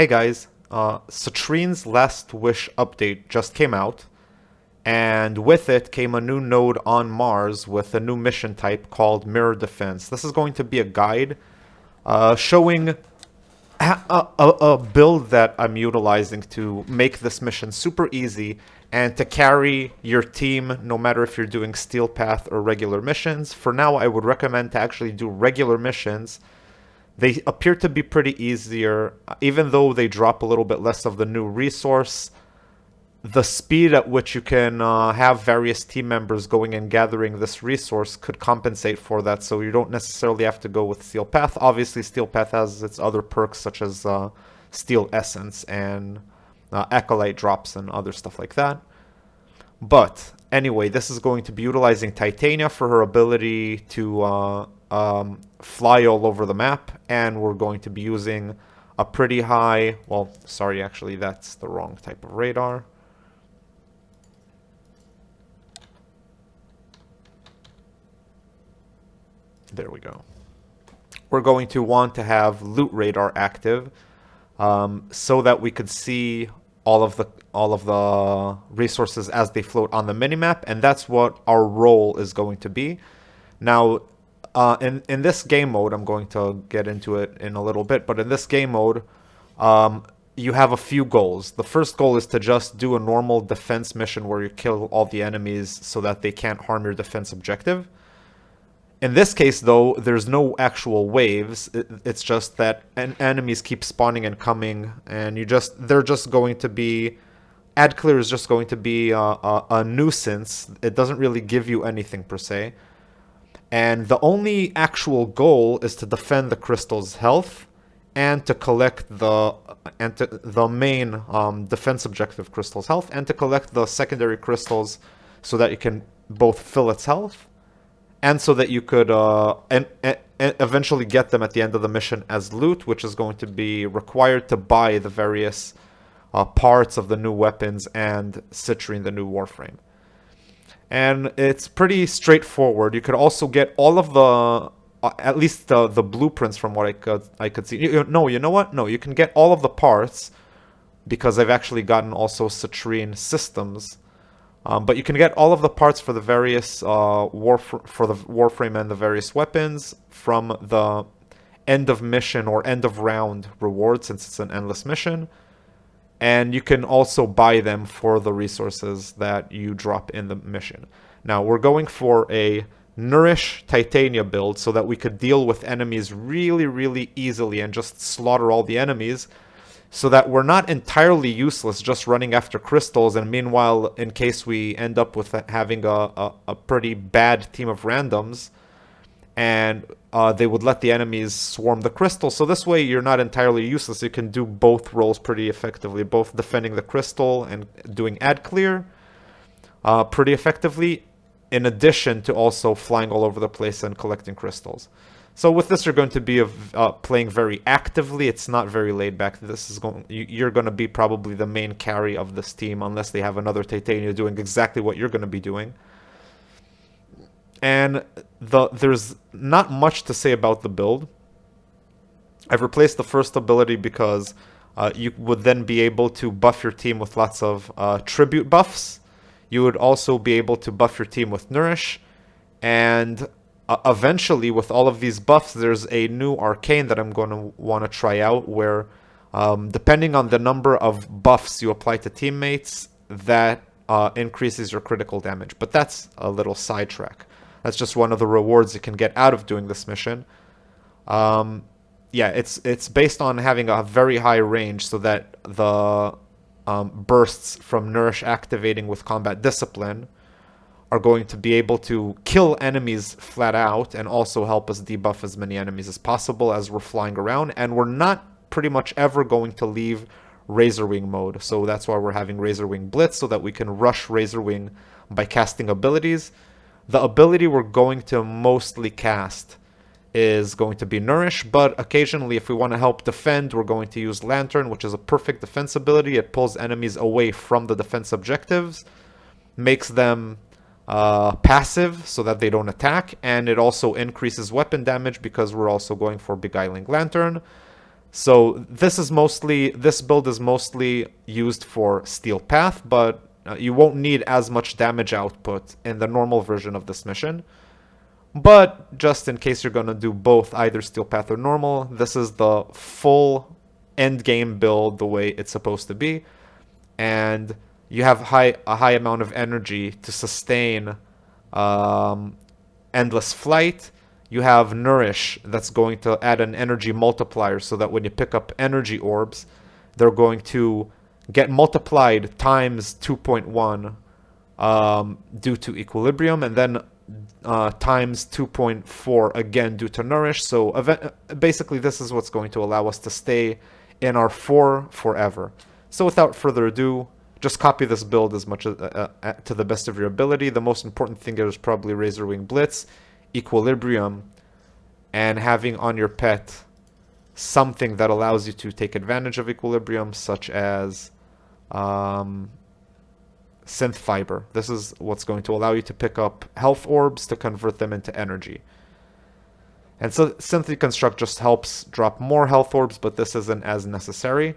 Hey guys, Citrine's Last Wish update just came out, and with it came a new node on Mars with a new mission type called Mirror Defense. This is going to be a guide showing a build that I'm utilizing to make this mission super easy and to carry your team no matter if you're doing Steel Path or regular missions. For now, I would recommend to actually do regular missions. They appear to be pretty easier, even though they drop a little bit less of the new resource. The speed at which you can have various team members going and gathering this resource could compensate for that, so you don't necessarily have to go with Steel Path. Obviously, Steel Path has its other perks, such as Steel Essence and Acolyte drops and other stuff like that. But anyway, this is going to be utilizing Tyana for her ability to fly all over the map, and we're going to be using a pretty high, well, sorry, actually that's the wrong type of radar. There we go. We're going to want to have loot radar active so that we could see all of the resources as they float on the minimap, and that's what our role is going to be. Now, in this game mode, I'm going to get into it in a little bit, but in this game mode, you have a few goals. The first goal is to just do a normal defense mission where you kill all the enemies so that they can't harm your defense objective. In this case, though, there's no actual waves. It's just that enemies keep spawning and coming, and they're just going to be... Ad clear is just going to be a nuisance. It doesn't really give you anything per se. And the only actual goal is to defend the crystal's health and to collect the main defense objective crystal's health, and to collect the secondary crystals so that you can both fill its health and so that you could and eventually get them at the end of the mission as loot, which is going to be required to buy the various parts of the new weapons and Citrine, the new warframe. And it's pretty straightforward. You could also get all of the, at least the blueprints from what I could see. No, you know what? No, you can get all of the parts because I've actually gotten also Citrine systems. But you can get all of the parts for the various warframe and the various weapons from the end of mission or end of round reward, since it's an endless mission. And you can also buy them for the resources that you drop in the mission. Now, we're going for a Nourish Titania build so that we could deal with enemies really, really easily and just slaughter all the enemies, so that we're not entirely useless just running after crystals, and meanwhile, in case we end up with having a pretty bad team of randoms, and they would let the enemies swarm the crystal. So this way you're not entirely useless. You can do both roles pretty effectively, both defending the crystal and doing ad clear pretty effectively, in addition to also flying all over the place and collecting crystals. So with this, you're going to be playing very actively. It's not very laid back. You're going to be probably the main carry of this team, unless they have another Titania doing exactly what you're going to be doing. And there's not much to say about the build. I've replaced the first ability because you would then be able to buff your team with lots of tribute buffs. You would also be able to buff your team with Nourish, and eventually, with all of these buffs, there's a new arcane that I'm going to want to try out where, depending on the number of buffs you apply to teammates, that increases your critical damage. But that's a little sidetrack. That's just one of the rewards you can get out of doing this mission. Yeah, it's based on having a very high range, so that the bursts from Nourish activating with Combat Discipline are going to be able to kill enemies flat out and also help us debuff as many enemies as possible as we're flying around. And we're not pretty much ever going to leave Razorwing mode, so that's why we're having Razorwing Blitz, so that we can rush Razorwing by casting abilities. The ability we're going to mostly cast is going to be Nourish, but occasionally if we want to help defend, we're going to use Lantern, which is a perfect defense ability. It pulls enemies away from the defense objectives, makes them passive so that they don't attack, and it also increases weapon damage because we're also going for Beguiling Lantern. So this build is mostly used for Steel Path, but you won't need as much damage output in the normal version of this mission. But just in case you're going to do both, either Steel Path or normal, this is the full end game build the way it's supposed to be. And you have a high amount of energy to sustain endless flight. You have Nourish that's going to add an energy multiplier so that when you pick up energy orbs, they're going to get multiplied times 2.1 due to equilibrium, and then times 2.4 again due to Nourish. So basically this is what's going to allow us to stay in our 4 forever. So without further ado, just copy this build as much as, to the best of your ability. The most important thing is probably Razor Wing Blitz, Equilibrium, and having on your pet something that allows you to take advantage of Equilibrium, such as Synth Fiber. This is what's going to allow you to pick up health orbs to convert them into energy. And so Synth Reconstruct just helps drop more health orbs, but this isn't as necessary.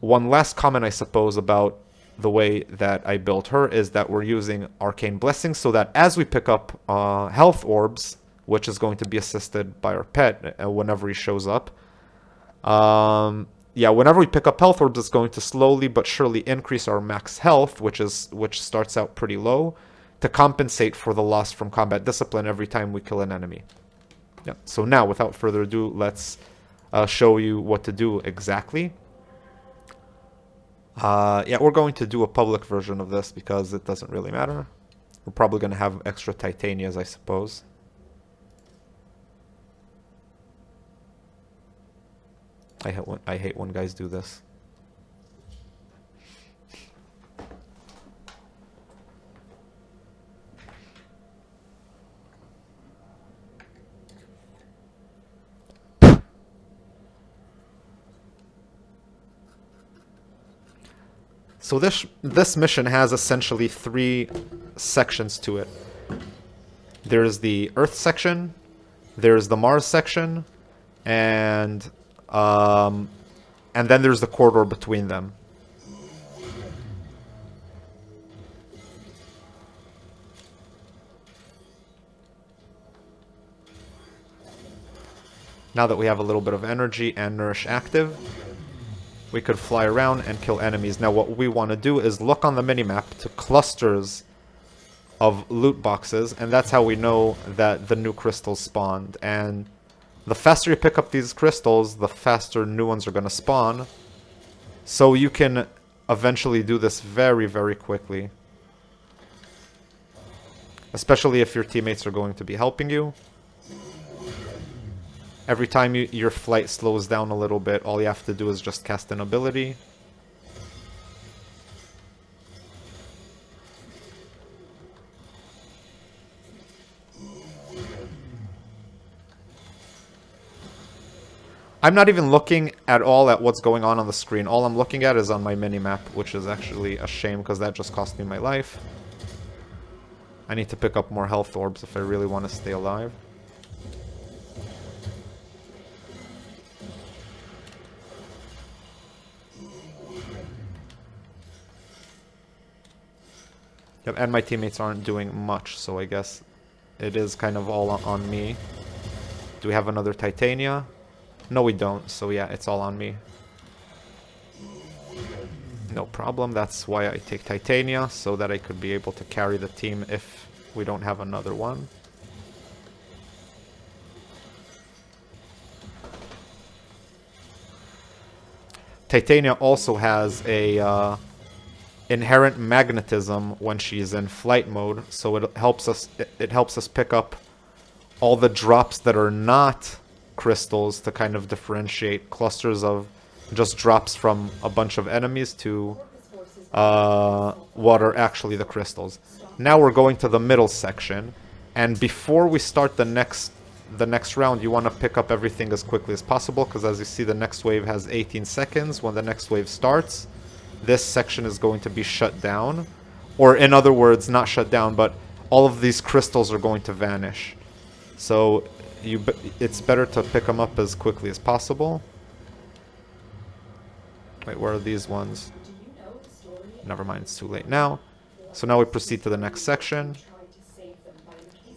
One last comment, I suppose, about the way that I built her is that we're using Arcane Blessing so that as we pick up health orbs, which is going to be assisted by our pet whenever he shows up, whenever we pick up health orbs, it's going to slowly but surely increase our max health, which starts out pretty low, to compensate for the loss from combat discipline every time we kill an enemy. Yeah. So now, without further ado, let's show you what to do exactly. We're going to do a public version of this because it doesn't really matter. We're probably going to have extra Titanias, I suppose. I hate when guys do this. So this mission has essentially 3 sections to it. There's the Earth section, there's the Mars section, and then there's the corridor between them. Now that we have a little bit of energy and Nourish active, we could fly around and kill enemies. Now what we want to do is look on the minimap to clusters of loot boxes, and that's how we know that the new crystals spawned. And the faster you pick up these crystals, the faster new ones are going to spawn. So you can eventually do this very, very quickly. Especially if your teammates are going to be helping you. Every time your flight slows down a little bit, all you have to do is just cast an ability. I'm not even looking at all at what's going on the screen. All I'm looking at is on my mini-map, which is actually a shame because that just cost me my life. I need to pick up more health orbs if I really want to stay alive. Yep, and my teammates aren't doing much, so I guess it is kind of all on me. Do we have another Titania? No, we don't, so yeah, it's all on me. No problem, that's why I take Titania, so that I could be able to carry the team if we don't have another one. Titania also has a inherent magnetism when she's in flight mode, so it helps us pick up all the drops that are not crystals to kind of differentiate clusters of just drops from a bunch of enemies to what are actually the crystals. Now we're going to the middle section, and before we start the next round, you want to pick up everything as quickly as possible, because as you see, the next wave has 18 seconds. When the next wave starts, this section is going to be shut down, or in other words, not shut down, but all of these crystals are going to vanish. So it's better to pick them up as quickly as possible. Wait, where are these ones? Never mind, it's too late now. So now we proceed to the next section.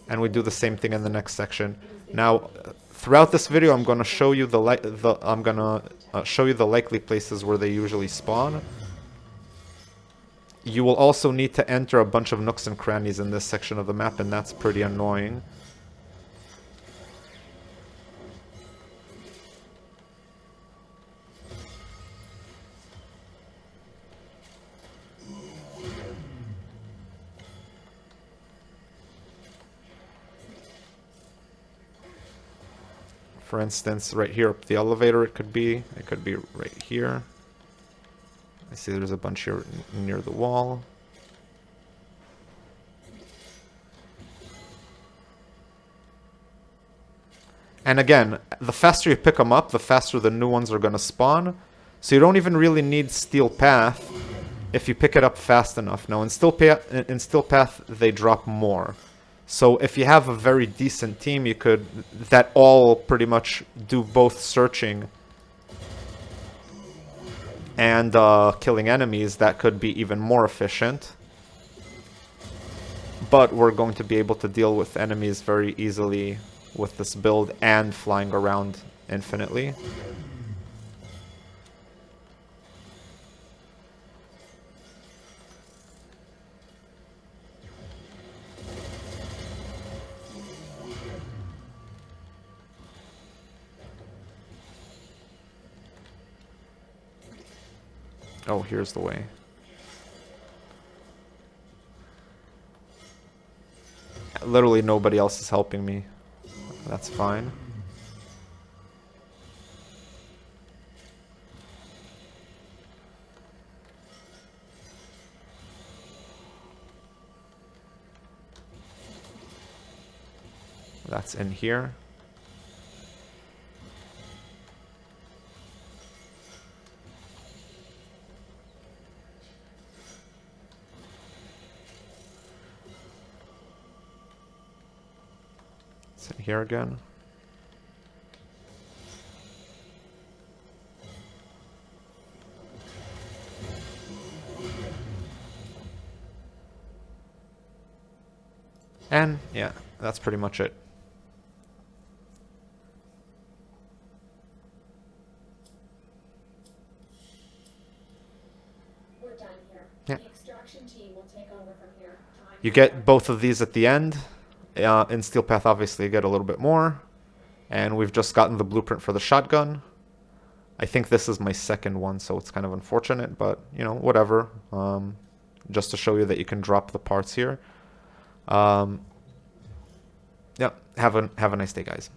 And we do the same thing in the next section. Now, throughout this video, I'm going to show you show you the likely places where they usually spawn. You will also need to enter a bunch of nooks and crannies in this section of the map, and that's pretty annoying. For instance, right here up the elevator it could be right here. I see there's a bunch here near the wall. And again, the faster you pick them up, the faster the new ones are going to spawn. So you don't even really need Steel Path if you pick it up fast enough. Now in Steel Path they drop more. So if you have a very decent team, you could that all pretty much do both searching and killing enemies. That could be even more efficient. But we're going to be able to deal with enemies very easily with this build and flying around infinitely. Oh, here's the way. Literally nobody else is helping me. That's fine. That's in here. It's in here again. And yeah, that's pretty much it. We're done here. Yeah. The extraction team will take over from here. You get both of these at the end. In Steel Path, obviously, you get a little bit more. And we've just gotten the blueprint for the shotgun. I think this is my second one, so it's kind of unfortunate, but, you know, whatever. Just to show you that you can drop the parts here. Yeah, have a nice day, guys.